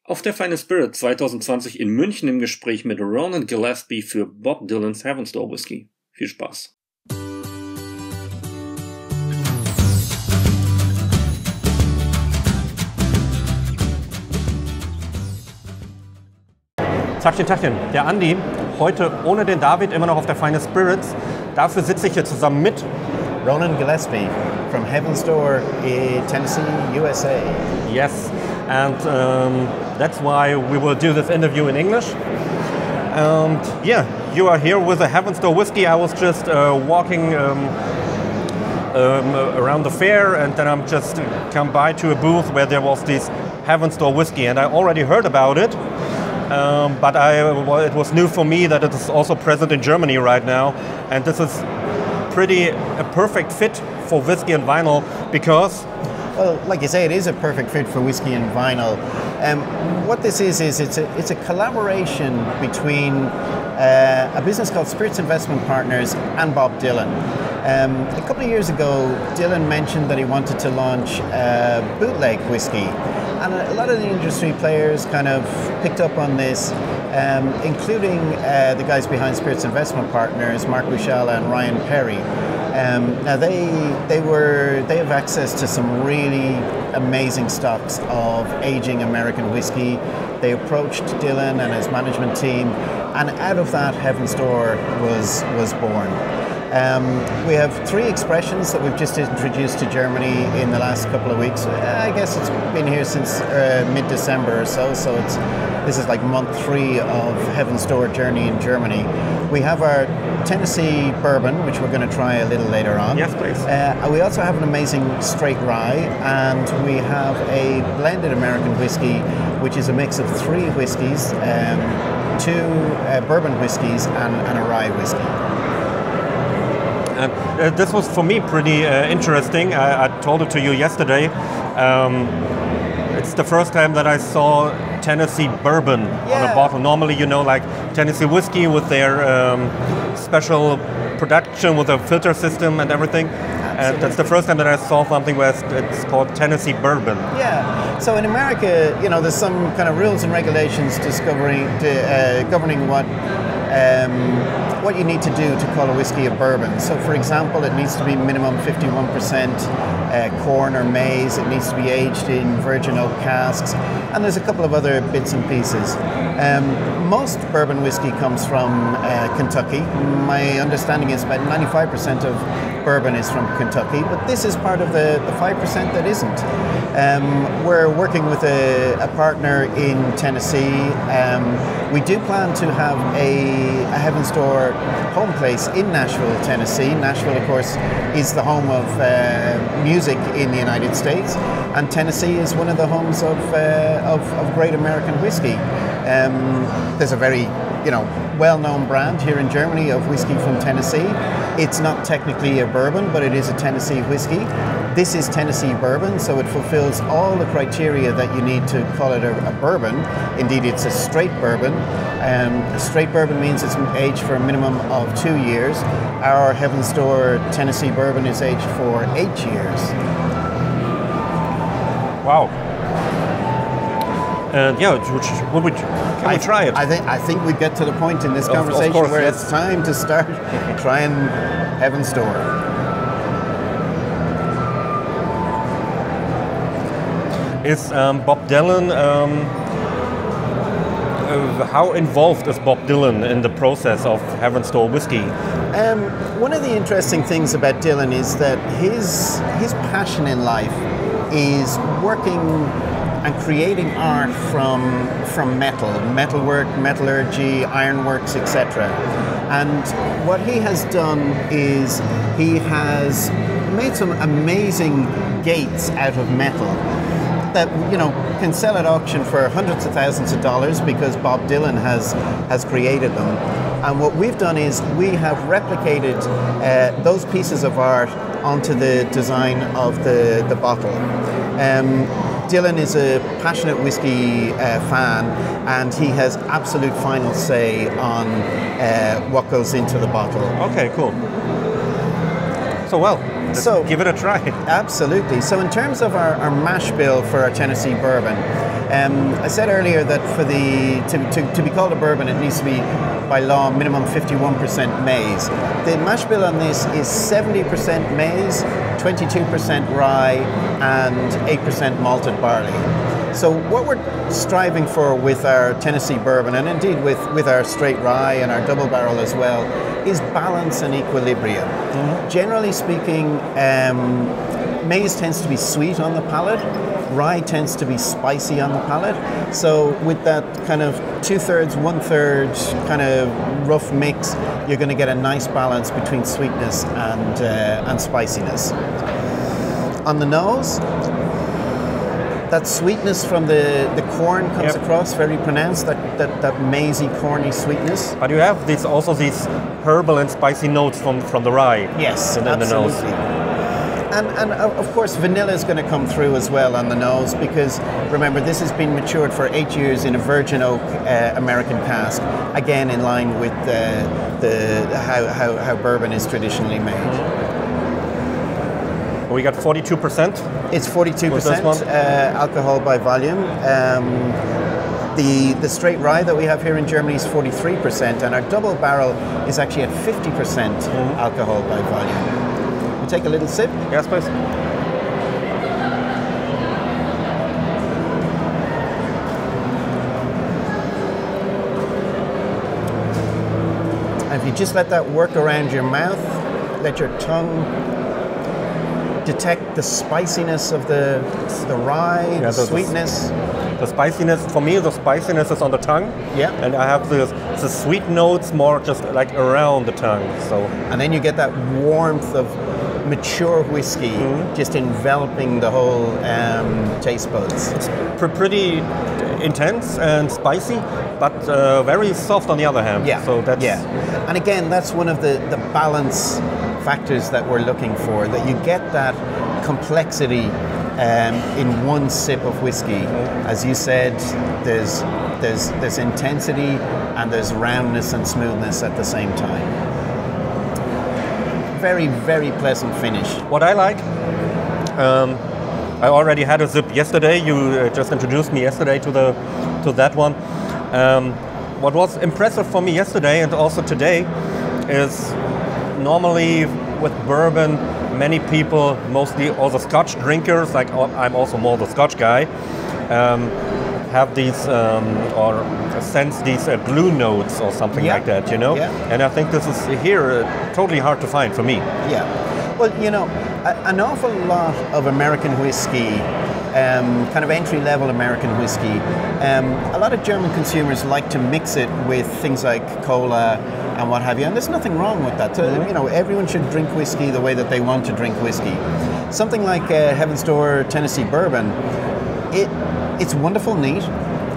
Auf der Final Spirit 2020 in München im Gespräch mit Ronan Gillespie für Bob Dylans Heaven Store Whisky. Viel Spaß! Tagchen, Tagchen, der Andi, heute ohne den David, immer noch auf der Final Spirits. Dafür sitze ich hier zusammen mit Ronan Gillespie from Heaven Store in Tennessee, USA. Yes, and that's why we will do this interview in English. And yeah, you are here with a Heaven Store whiskey. I was just walking around the fair, and then I'm just come by to a booth where there was this Heaven Store whiskey, and I already heard about it. But it was new for me that it is also present in Germany right now, and this is pretty a perfect fit for whiskey and vinyl because, well, like you say, it is a perfect fit for whiskey and vinyl. What this is it's a collaboration between a business called Spirits Investment Partners and Bob Dylan. A couple of years ago, Dylan mentioned that he wanted to launch bootleg whiskey. And a lot of the industry players kind of picked up on this, including the guys behind Spirits Investment Partners, Mark Bouchal and Ryan Perry. Now they have access to some really amazing stocks of aging American whiskey. They approached Dylan and his management team, and out of that, Heaven Store was born. We have 3 expressions that we've just introduced to Germany in the last couple of weeks. I guess it's been here since mid-December or so this is like month 3 of Heaven Store journey in Germany. We have our Tennessee bourbon, which we're going to try a little later on. Yes, please. We also have an amazing straight rye, and we have a blended American whiskey, which is a mix of 3 whiskeys, 2 bourbon whiskeys and a rye whiskey. This was for me pretty interesting. I told it to you yesterday. It's the first time that I saw Tennessee bourbon on a bottle. Normally, like Tennessee whiskey with their special production with a filter system and everything. And that's the first time that I saw something where it's called Tennessee bourbon. Yeah. So in America, there's some kind of rules and regulations governing what you need to do to call a whiskey a bourbon. So for example, it needs to be minimum 51% corn or maize. It needs to be aged in virgin oak casks. And there's a couple of other bits and pieces. Most bourbon whiskey comes from Kentucky. My understanding is about 95% of bourbon is from Kentucky, but this is part of the 5% that isn't. We're working with a partner in Tennessee. We do plan to have a Heaven Store home place in Nashville, Tennessee. Nashville, of course, is the home of music in the United States, and Tennessee is one of the homes of great American whiskey. There's a very well-known brand here in Germany of whiskey from Tennessee. It's not technically a bourbon, but it is a Tennessee whiskey. This is Tennessee bourbon, so it fulfills all the criteria that you need to call it a bourbon. Indeed, it's a straight bourbon. Straight bourbon means it's aged for a minimum of 2 years. Our Heaven Store Tennessee bourbon is aged for 8 years. Wow. Can we try it? I think we get to the point in this conversation where it's time to start trying Heaven Store. Is Bob Dylan, how involved is Bob Dylan in the process of Heaven Store whiskey? One of the interesting things about Dylan is that his passion in life is working and creating art from metalwork, metallurgy, ironworks, etc. And what he has done is he has made some amazing gates out of metal that can sell at auction for hundreds of thousands of dollars because Bob Dylan has created them. And what we've done is we have replicated those pieces of art onto the design of the bottle. Dylan is a passionate whiskey fan, and he has absolute final say on what goes into the bottle. Okay, cool. So let's give it a try. Absolutely. So in terms of our mash bill for our Tennessee bourbon, I said earlier that for to be called a bourbon, it needs to be, by law, minimum 51% maize. The mash bill on this is 70% maize, 22% rye, and 8% malted barley. So what we're striving for with our Tennessee bourbon, and indeed with our straight rye and our double barrel as well, is balance and equilibrium. Mm-hmm. Generally speaking, maize tends to be sweet on the palate, rye tends to be spicy on the palate. So with that kind of 2/3, 1/3 kind of rough mix, you're going to get a nice balance between sweetness and spiciness. On the nose, that sweetness from the corn comes across very pronounced, that mazy, corny sweetness. But you have these herbal and spicy notes from the rye. Yes, in absolutely. the nose. And of course, vanilla is going to come through as well on the nose, because remember, this has been matured for 8 years in a virgin oak American cask, again in line with how bourbon is traditionally made. We got 42%. It's 42% alcohol by volume. The straight rye that we have here in Germany is 43%, and our double barrel is actually at 50% alcohol by volume. We take a little sip? Yes, please. And if you just let that work around your mouth, let your tongue detect the spiciness of the rye, the sweetness. The spiciness, for me, the spiciness is on the tongue. Yeah. And I have the sweet notes more just like around the tongue. So. And then you get that warmth of mature whiskey just enveloping the whole taste buds. It's pretty intense and spicy, but very soft on the other hand. Yeah. So that's And again, that's one of the balance factors that we're looking for, that you get that complexity in one sip of whiskey. As you said, there's intensity and there's roundness and smoothness at the same time. Very, very pleasant finish. What I like, I already had a sip yesterday. You just introduced me yesterday to that one. What was impressive for me yesterday and also today is normally with bourbon, many people, mostly also Scotch drinkers, like I'm also more the Scotch guy, have these or sense these blue notes or something like that, you know? Yeah. And I think this is here totally hard to find for me. Yeah. Well, you know, an awful lot of American whiskey, kind of entry-level American whiskey, a lot of German consumers like to mix it with things like cola and what have you, and there's nothing wrong with that. You know, everyone should drink whiskey the way that they want to drink whiskey. Something like Heaven's Door Tennessee bourbon, it's wonderful, neat.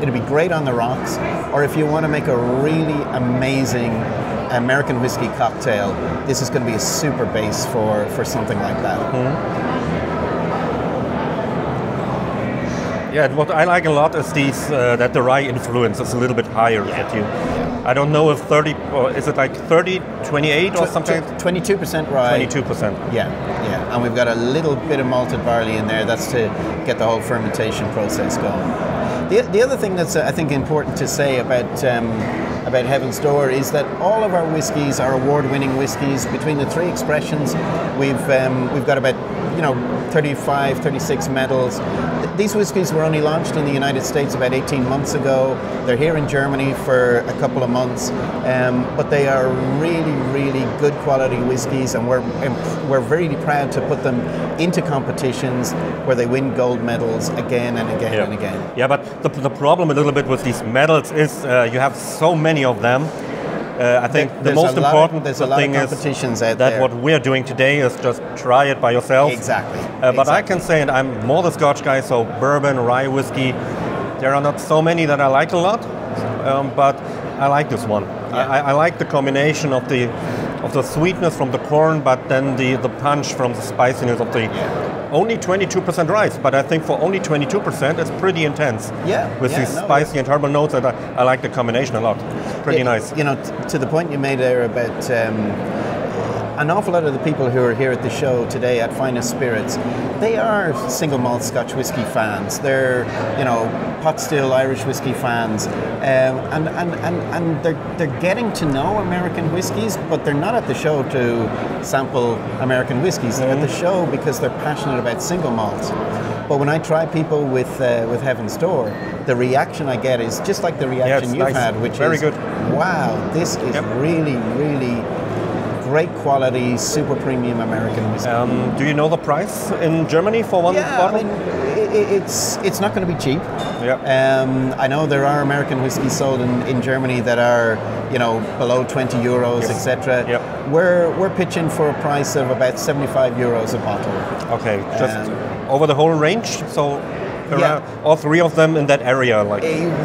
It'll be great on the rocks, or if you want to make a really amazing American whiskey cocktail, this is going to be a super base for something like that. Yeah, what I like a lot is these that the rye influence is a little bit higher. That you, I don't know if 30 or is it like 30, 28 or something? 22% rye. 22%. Yeah, and we've got a little bit of malted barley in there. That's to get the whole fermentation process going. The other thing that's I think important to say about Heaven's Door is that all of our whiskies are award-winning whiskies. Between the three expressions, we've got about 35, 36 medals. These whiskies were only launched in the United States about 18 months ago. They're here in Germany for a couple of months, but they are really, really good quality whiskies, and we're very proud to put them into competitions where they win gold medals again and again and again. Yeah, but the problem a little bit with these medals is you have so many of them. I think the most important thing is that what we're doing today is just try it by yourself. Exactly. But I can say, and I'm more the Scotch guy, so bourbon, rye whiskey, there are not so many that I like a lot, but I like this one. Yeah. I like the combination of the sweetness from the corn, but then the punch from the spiciness of the only 22% rice, but I think for only 22% it's pretty intense. With these spicy and herbal notes, and I like the combination a lot. Pretty nice. To the point you made there about an awful lot of the people who are here at the show today at Finest Spirits, they are single malt Scotch whiskey fans. They're, pot still Irish whiskey fans, and they're getting to know American whiskies, but they're not at the show to sample American whiskies. They're at the show because they're passionate about single malts. But when I try people with Heaven's Door, the reaction I get is just like the reaction you've had, which very is, good. Wow, this is really, really great quality, super premium American whiskey. Do you know the price in Germany for one bottle? I mean, it's not going to be cheap. Yeah. I know there are American whiskeys sold in Germany that are, below 20 euros, Yes. etc. Yep. We're pitching for a price of about 75 euros a bottle. Okay, just over the whole range. So around all three of them in that area, like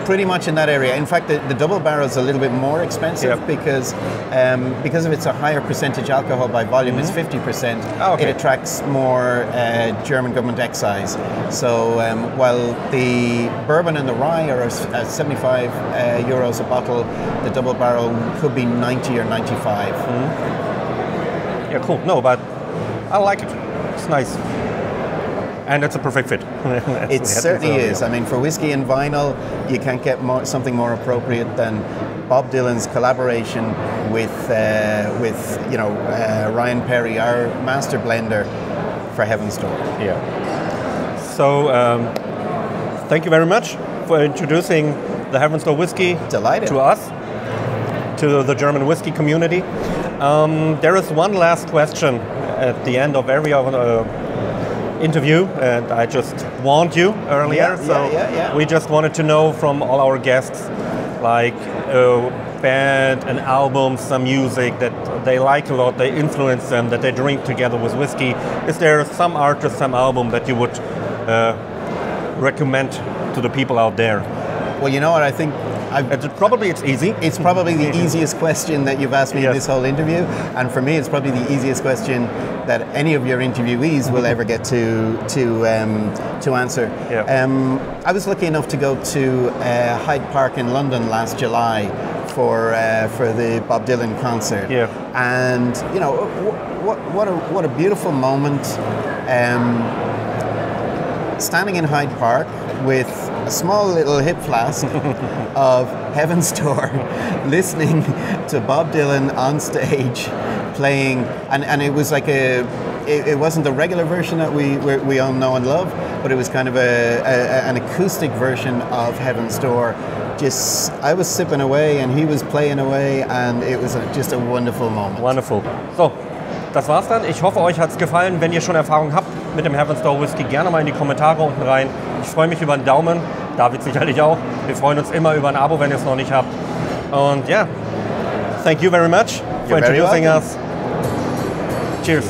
pretty much in that area. In fact, the double barrel is a little bit more expensive because of it's a higher percentage alcohol by volume. It's 50%. Oh, okay. It attracts more German government excise. So while the bourbon and the rye are at 75 euros a bottle, the double barrel could be 90 or 95. Yeah, cool. No, but I like it. It's nice. And it's a perfect fit. It certainly is. I mean, for whiskey and vinyl, you can't get something more appropriate than Bob Dylan's collaboration with Ryan Perry, our master blender for Heaven's Door. Yeah. So, thank you very much for introducing the Heaven's Door whiskey Delighted. To us, to the German whiskey community. There is one last question at the end of every interview, and I just warned you earlier, we just wanted to know from all our guests, like a band, an album, some music that they like a lot, they influence them, that they drink together with whiskey. Is there some artist, some album that you would recommend to the people out there? Well, you know what, I think probably it's easy. It's probably the easiest question that you've asked me in this whole interview, and for me it's probably the easiest question that any of your interviewees will ever get to answer. Yeah. I was lucky enough to go to Hyde Park in London last July for the Bob Dylan concert. Yeah. And what a beautiful moment. Standing in Hyde Park with a small little hip flask of Heaven's Door, listening to Bob Dylan on stage playing, and it was like it wasn't the regular version that we all know and love, but it was kind of an acoustic version of Heaven's Door. Just, I was sipping away and he was playing away, and it was just a wonderful moment. Wonderful. So, das war's dann. Ich hoffe, euch hat's gefallen. Wenn ihr schon Erfahrung habt mit dem Heaven's Door Whisky, gerne mal in die Kommentare unten rein. Ich freue mich über einen Daumen. David sicherlich auch. Wir freuen uns immer über ein Abo, wenn ihr es noch nicht habt. Und ja, thank you very much for introducing us. Cheers.